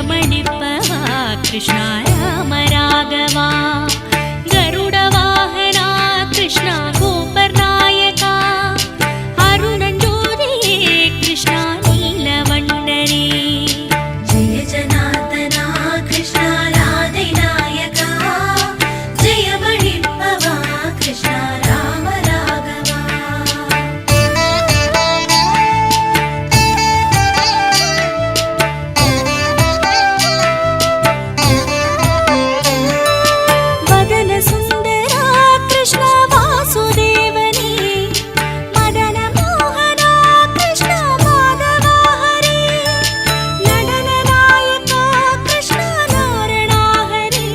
जयमणिपवा कृष्णा राम राघवा गरुडवाहना कृष्णा गोपर्नायका अरुणज्योति कृष्णा नीलवण्डने जय जनार्दना कृष्णा राधिनायका जयमणिपवा कृष्णा राम राघवा वदन सुन्दरा कृष्णा वासुदेवने मदन मोहना कृष्णा माधवा हरे नडन नायका कृष्णा नारणा हरे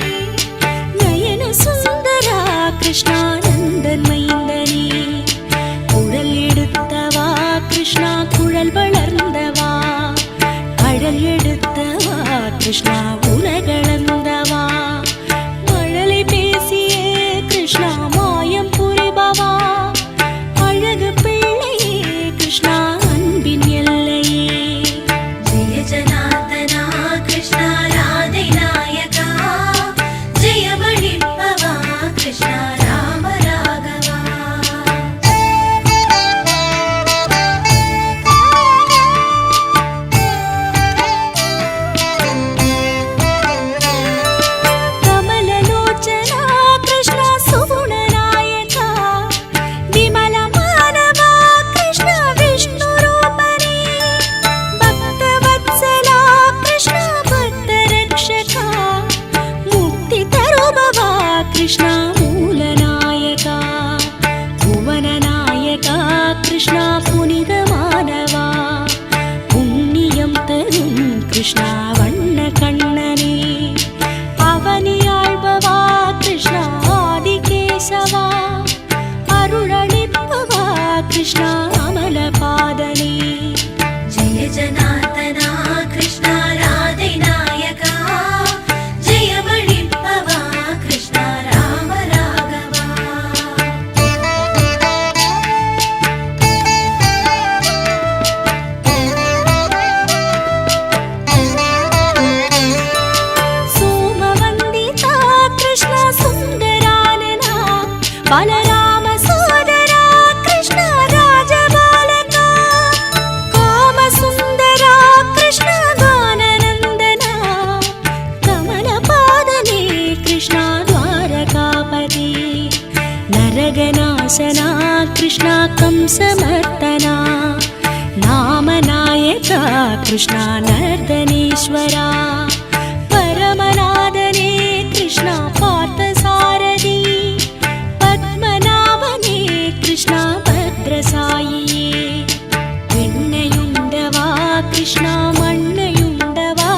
नयन सुन्दरा कृष्णा नन्दन मैन्दने कुழல் எடுத்தவா கிருஷ்ணா குழல் வளர்ந்தவா கடல் எடுத்தவா கிருஷ்ணா உலகளந்தவா மழலை பேசிய கிருஷ்ணா மாயம் புரிபவா அழகு பிள்ளையே கிருஷ்ணா அன்பின் எல்லையே जय जनार्दना कृष्णा राधिनायका जयमणिपवा कृष्णा राम राघवा कमललोचना कृष्णा सुगुणनायका विमल मानवा कृष्णा विष्णुरूपने भक्तवत्सला कृष्णा भक्तरक्षका मुक्ति तरुभवा कृष्णा मूलनायका भुवननायका कृष्णा पुनितमानवा पुण्यं तरुं कृष्णा वण्णकण्णने அவனியாழ்பவா கிருஷ்ணா ஆதிகேசவா அருளளிப்பவா கிருஷ்ணா அமலபாதனே जय जनार्दना कृष्णा राधिनायका जयमणिपवा कृष्णा राम राघवा सोमवन्दिता कृष्णा सुन्दरानना बलराम सोदरा कृष्णा राजबालका कामसुन्दरा कृष्णा गाननन्दना कमलपादने कृष्णा द्वारकापति नरगनाशना कृष्णा कंसमर्दना नामनायका कृष्णा नर्दनेश्वरा परमनादने कृष्णा पार्थसारथी पद्मनाभने कृष्णा भद्रसायिये வெண்ணையுண்டவா கிருஷ்ணா மண்ணையுண்டவா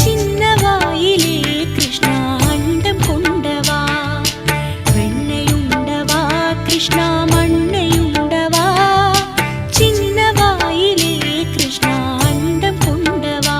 சின்னவாயிலே கிருஷ்ணா அண்டம் கொண்டவா வெண்ணையுண்டவா கிருஷ்ணா மண்ணையுண்டவா சின்னவாயிலே கிருஷ்ணா அண்டம் கொண்டவா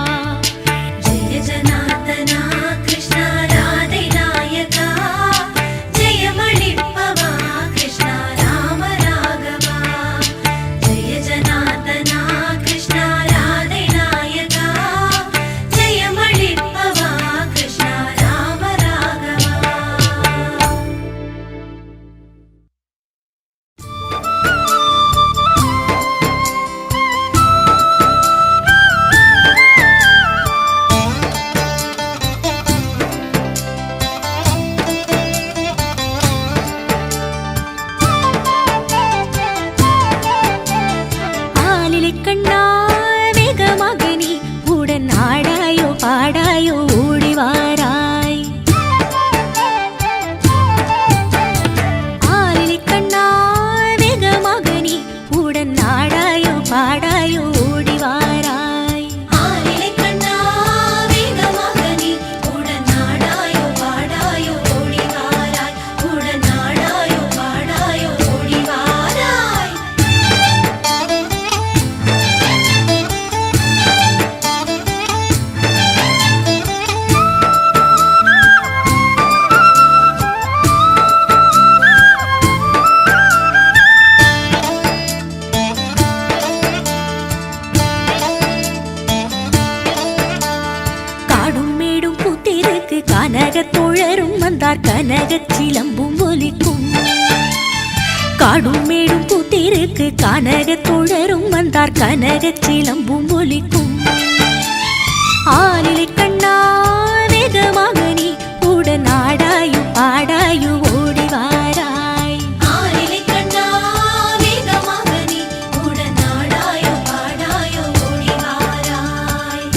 கனகத் தோழரும் வந்தார் கனகச் சிலம்பும் ஒலிக்கும். காடும் மேடும் பூத்திருக்கு கனகத் தோழரும் வந்தார் கனகச் சிலம்பும் ஒலிக்கும். ஆலிலை கண்ணா வேகமாக நீ உடன் ஆடாயு பாடாயு ஓடி வாராய். ஆலிலை கண்ணா வேகமாக நீ உடன் ஆடாயோ பாடாயோ ஓடி வாராய்.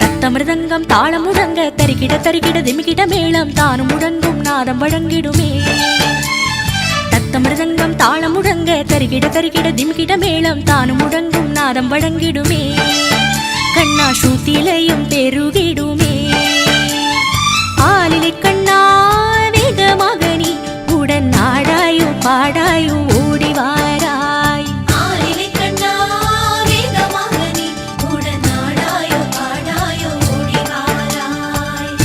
தத்தமிருதங்கம் தாளம் முழங்க தரிக்கிட தரிக்கிட திமிக்கிட மேளம் தானும் முழங்கும் நாதம் வழங்கிடுமே. தத்தமிருதங்கம் தாளம் முழங்க தரிக்கிட தரிக்கிட திமிக்கிட மேளம் தானும் முழங்கும் நாதம் வழங்கிடுமே. கண்ணா ஸ்ருதிலையும் பெருகிடுமே. ஆலிலை கண்ணா வேகமாக நீ உடன் ஆடாயோ பாடாயோ ஓடி வாராய். ஆலிலை கண்ணா வேகமாக நீ உடன் ஆடாயோ பாடாயோ ஓடி வாராய்.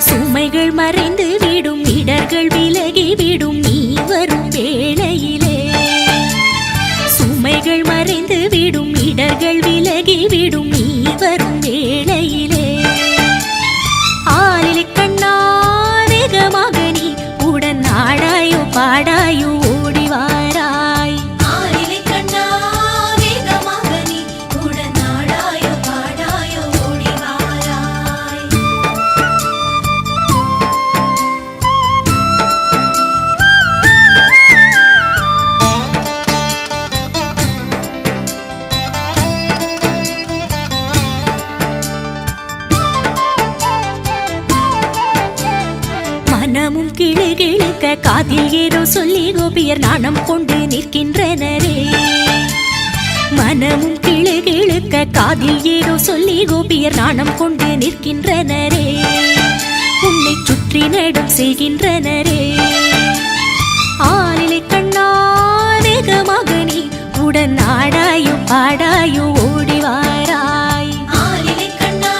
சுமைகள் மறைந்து விடும் இடர்கள் விலகி விடும் நீ வரும் வேளையிலே. சுமைகள் மறைந்து விடும் இடர்கள் விலகி விடும் நீ வரும் வேளையிலே. ஆலிலை கண்ணா வேகமாக நீ உடன் ஆடாயோ பாடாயோ ஓடி வாராய். ஆலிலை கண்ணா வேகமாக நீ உடன் ஆடாயோ பாடாயோ ஓடி வாராய். மனமும் கிளுகிழுக்க காதில் ஏதோ சொல்லி கோபியர் நாணம் கொண்டு நிற்கின்றனரே. மனமும் கிளுகிழுக்க காதில் ஏதோ சொல்லி கோபியர் நாணம் கொண்டு நிற்கின்றனரே. உன்னை சுற்றி நடம் செய்கின்றனரே. ஆலிலை கண்ணா வேகமாக நீ உடன் ஆடாயோ பாடாயோ ஓடி வாராய். ஆலிலை கண்ணா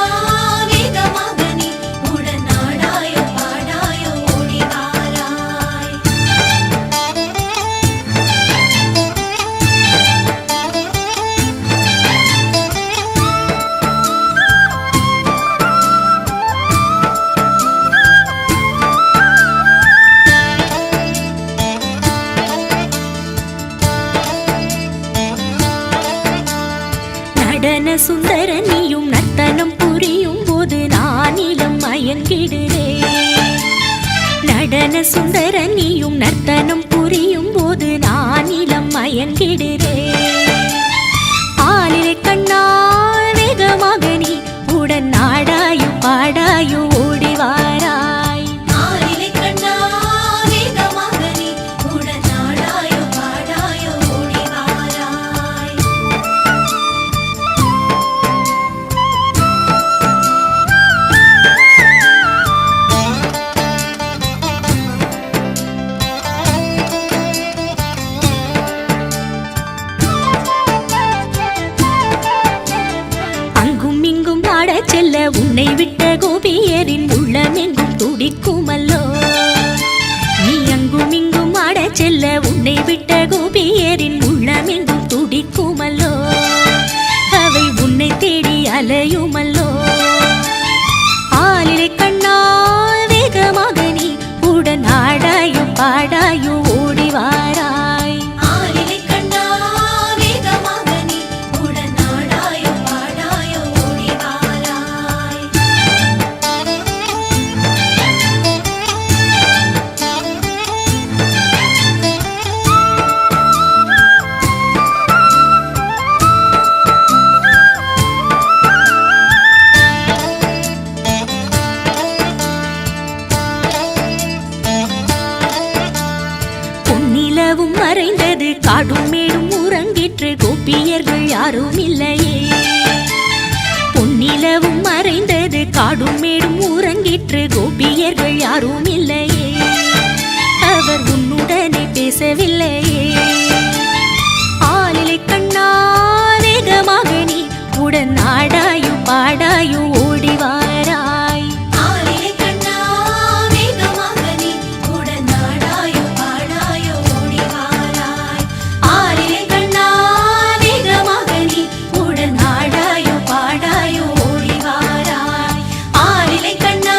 வேகமாக நீ உடன் ஆடாயோ பாடாயோ ஓடி வாராய். நடன சுந்தர நீயும் நர்த்தனம் புரியும் போது நானிலம் மயங்கிடுதே. நடன சுந்தர நீயும் நர்த்தனம் புரியும் போது நானிலம் மயங்கிடுதே. ஆலிலை கண்ணா வேகமாக நீ உடன் ஆடாயோ பாடாயோ ஓடி வாராய். ஆலிலை கண்ணா வேகமாக நீ உடன் ஆடாயோ பாடாயோ ஓடி வாராய். அங்கும் இங்கும் ஆடச் செல்ல உன்னை விட்ட கோபியரின் உள்ளமெங்கும் துடிக்குமல்லோ. நீ அங்கும் இங்கும் ஆடச் செல்ல உன்னை விட்ட கோபியரின் உள்ளமெங்கும் துடிக்குமல்லோ. அவை உன்னை தேடி அலையுமல்லோ. ஆலிலை கண்ணா வேகமாக நீ உடன் ஆடாயோ பாடாயோ ஓடி வாராய். ஆலிலை கண்ணா வேகமாக நீ உடன் ஆடாயோ பாடாயோ ஓடி வாராய். பொன்னிலவும் மறைந்தது காடும் மேடும் உறங்கிற்று கோபியர்கள் யாரும் இல்லையே. பொன்னிலவும் மறைந்தது காடும் மேடும் உறங்கிற்று கோபியர்கள் யாரும் இல்லையே. அவர் உன்னுடனே பேசவில்லையே. ஆலிலை கண்ணா வேகமாக நீ உடன் ஆடாயோ பாடாயோ ஓடிவாராய். ஆலிலை கண்ணா வேகமாக நீ உடன் ஆடாயோ பாடாயோ ஓடிவாராய். ஆலிலை கண்ணா வேகமாக நீ உடன் ஆடாயோ பாடாயோ ஓடிவாராய். ஆலிலை கண்ணா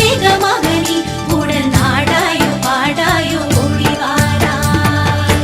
வேகமாக நீ உடன் ஆடாயோ பாடாயோ ஓடிவாராய்.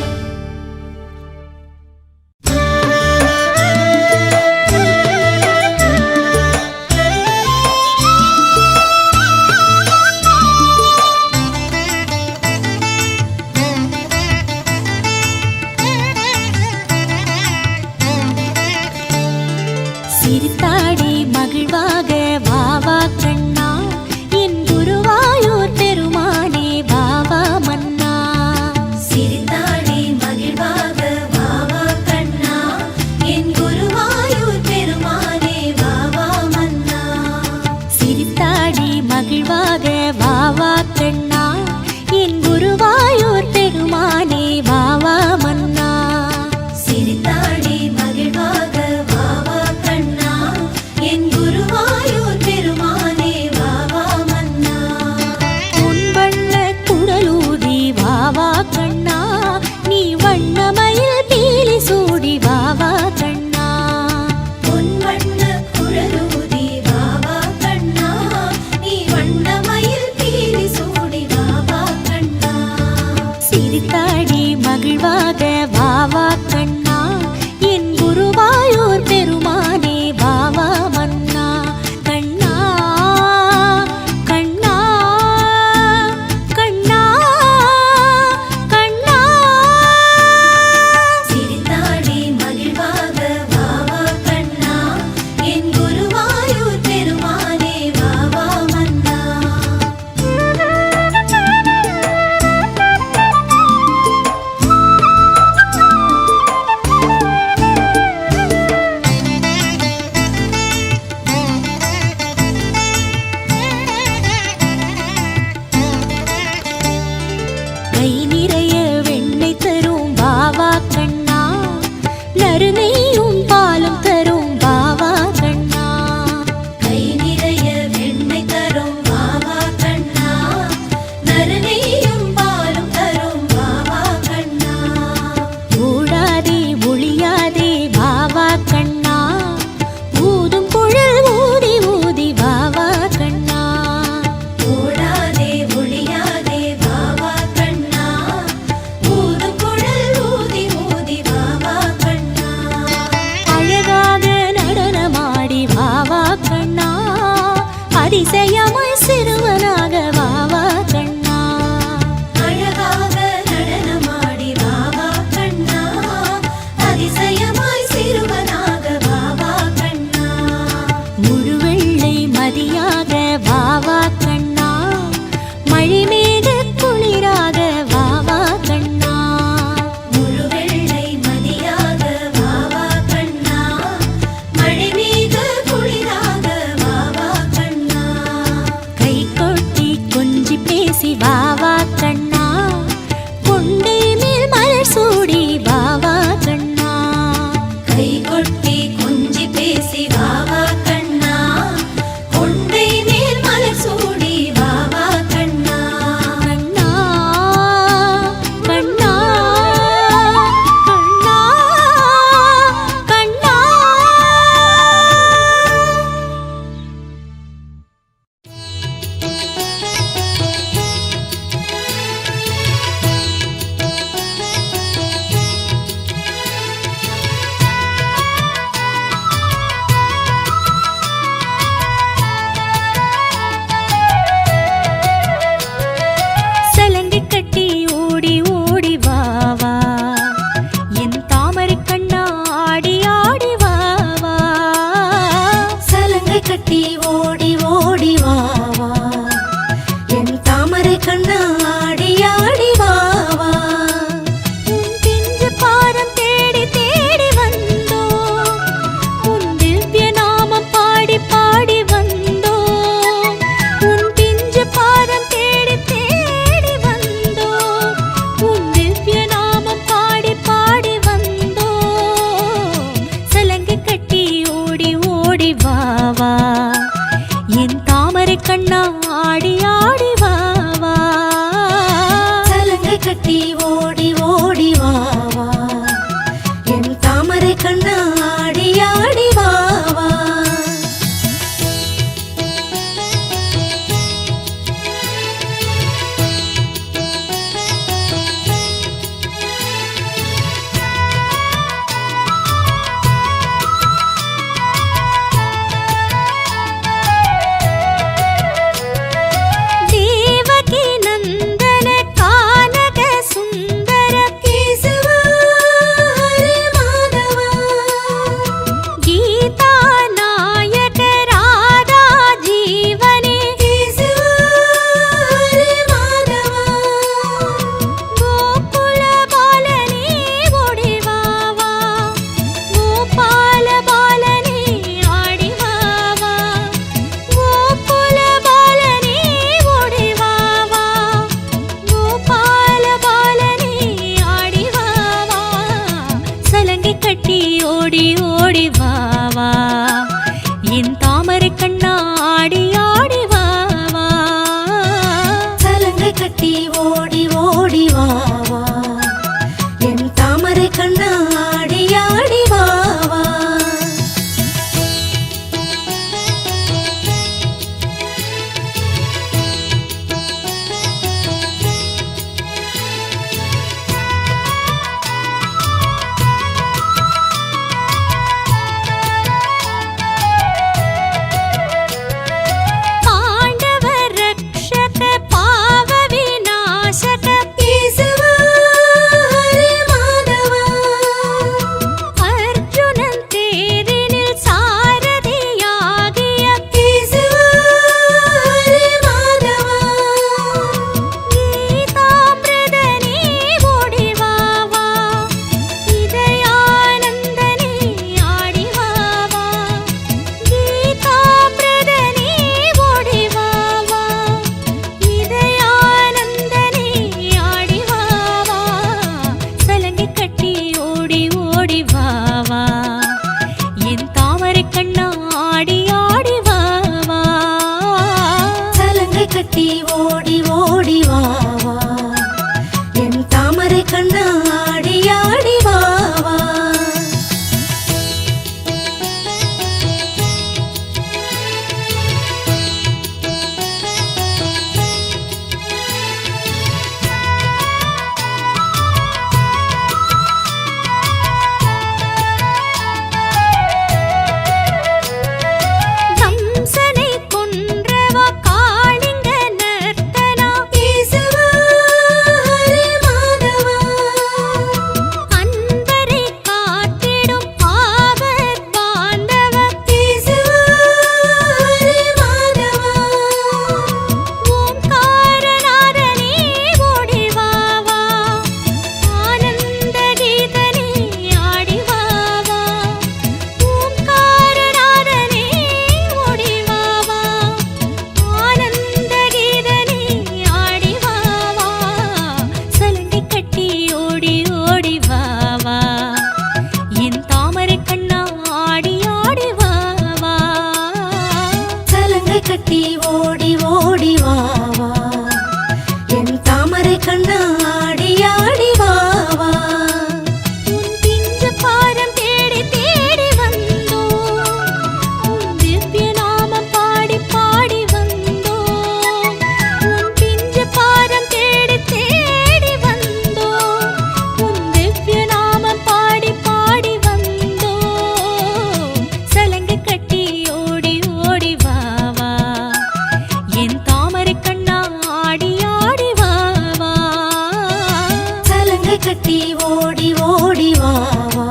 கட்டி ஓடி ஓடி வா வா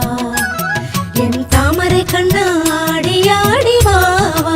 என் தாமரை கண்ணா ஆடி ஆடி வா வா.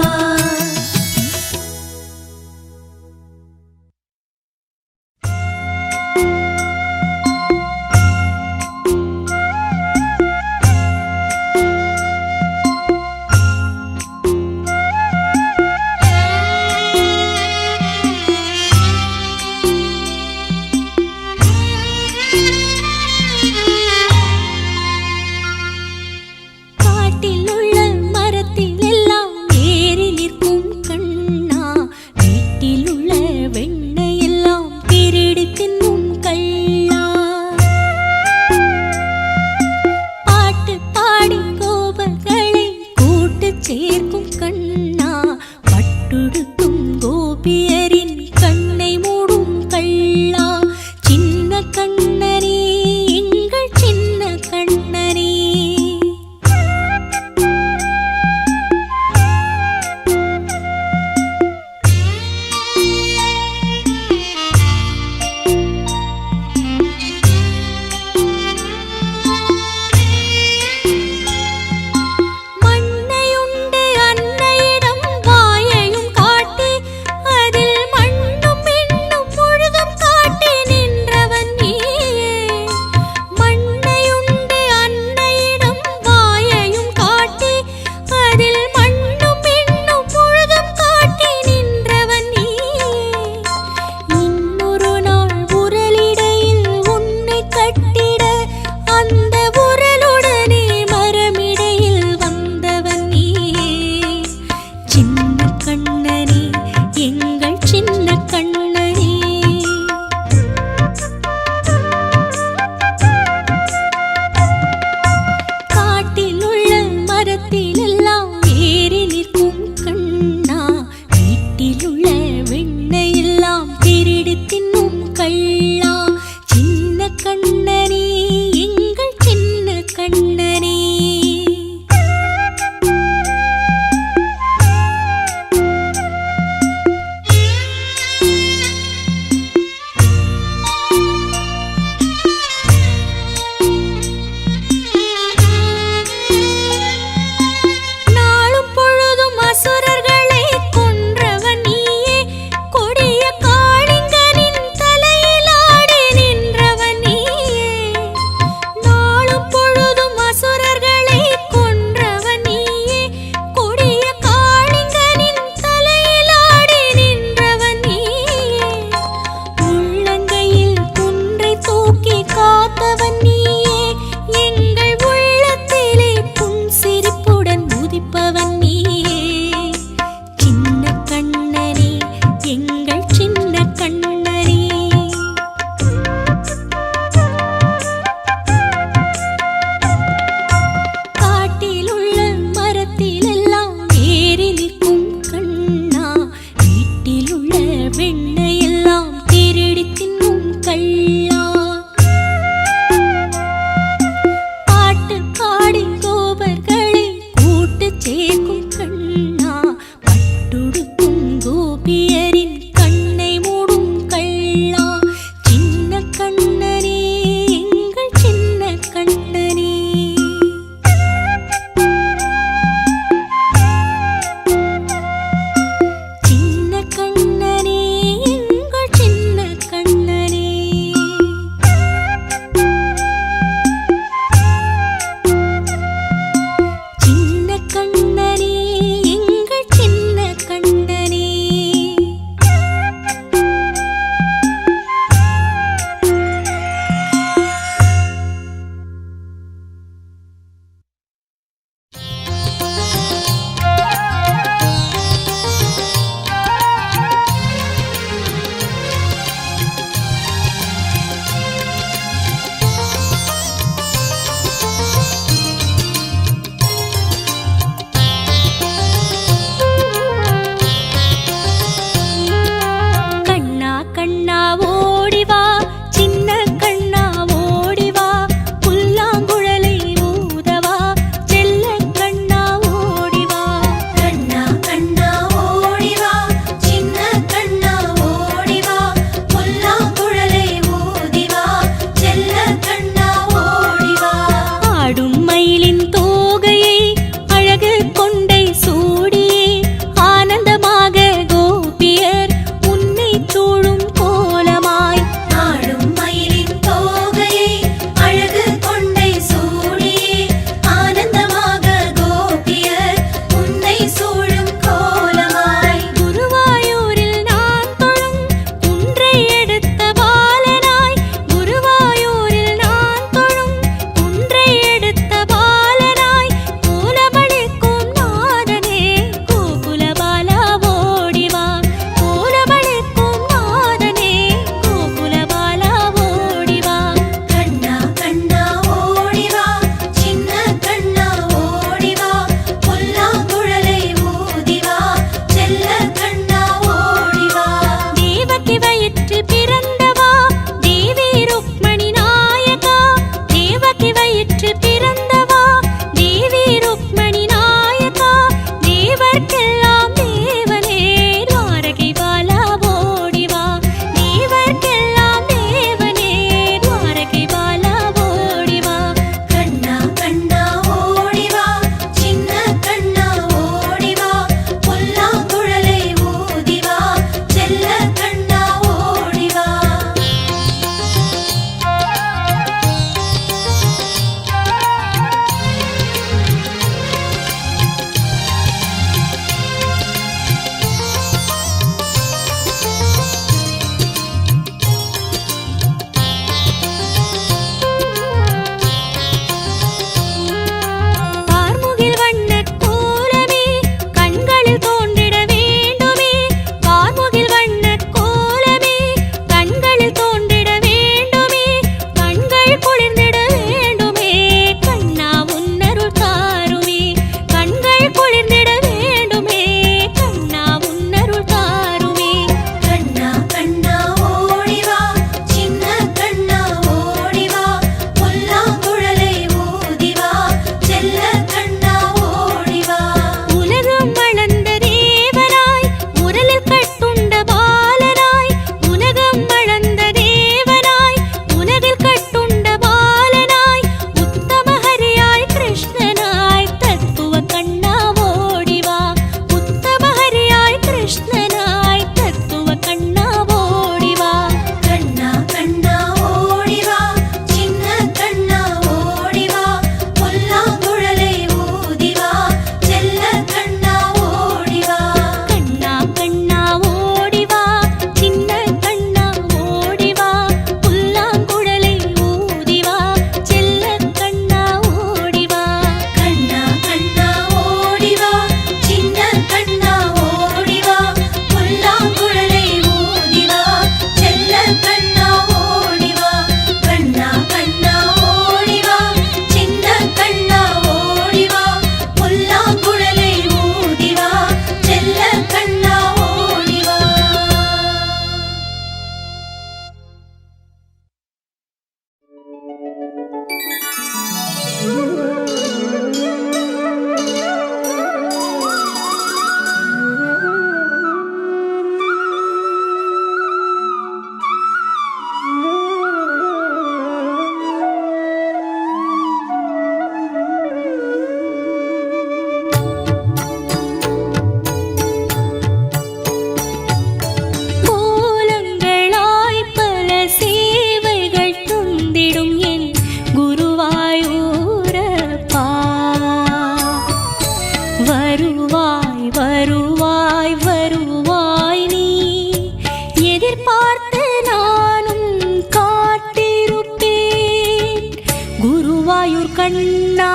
குருவாயூர் கண்ணா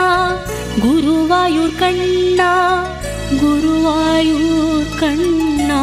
குருவாயூர் கண்ணா குருவாயூர் கண்ணா.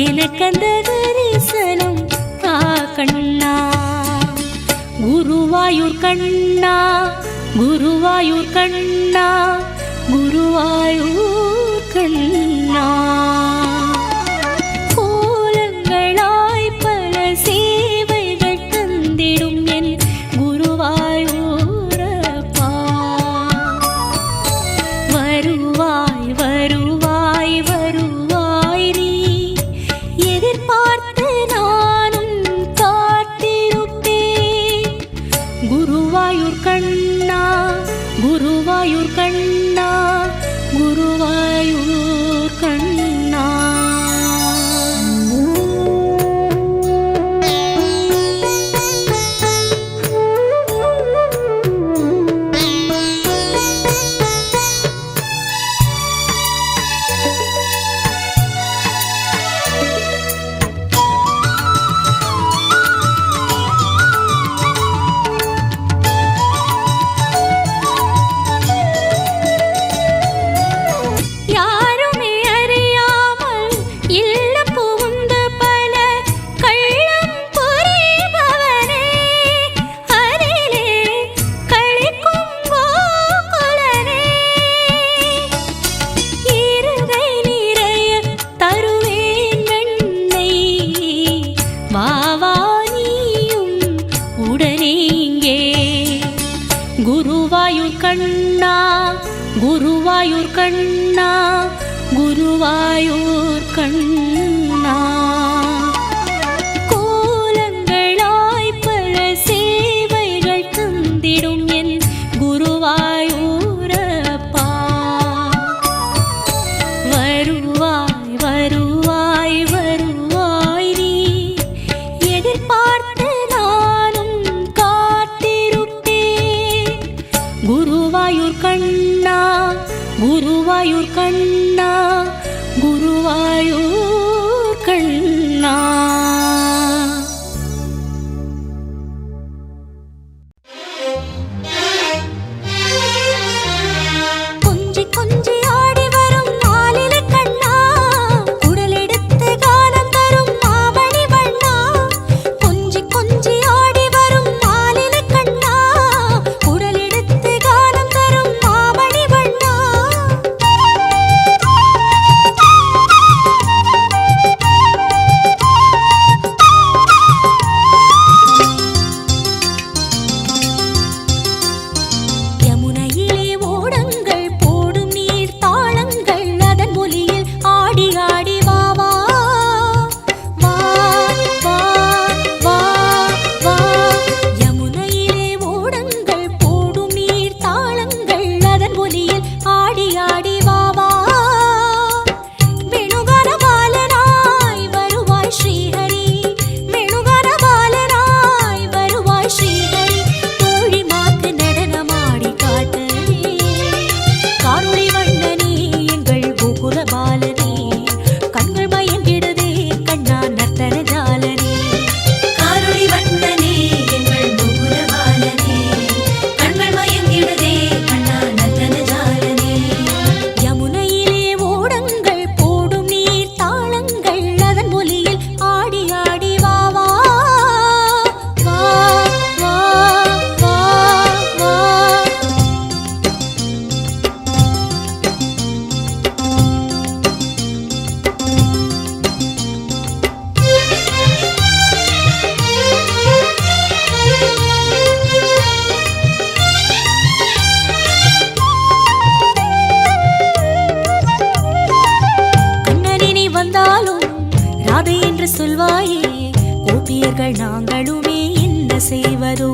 எனக்கந்த தரிசனம் தா கண்ணா குருவாயூர் கண்ணா குருவாயூர் கண்ணா குருவாயூர் கண்ணா. கோலங்களாய் பல சேவைகள் தந்திடும் என் குருவாயூரப்பா. வருவாய் வருவாய் வருவாய் நீ எதிர்பார்த்து நானும் காத்திருப்பேன். குருவாயூர் கண்ணா குருவாயூர் கண்ணா குருவாயூர் கண்ணா. குருவாயூர் கண்ணா குருவாயூர் கண்ணா குருவாயூர் கண்ணா. கோலங்களாய் பல சேவைகள் தந்திடும் என் குருவாயூரப்பா. வருவாய் வருவாய் வருவாய் நீ எதிர்பார்த்து நானும் காத்திருப்பேன். குருவாயூர் கண்ணா குருவாயூர் கண்ணா குருவாயூர் செய்வதோ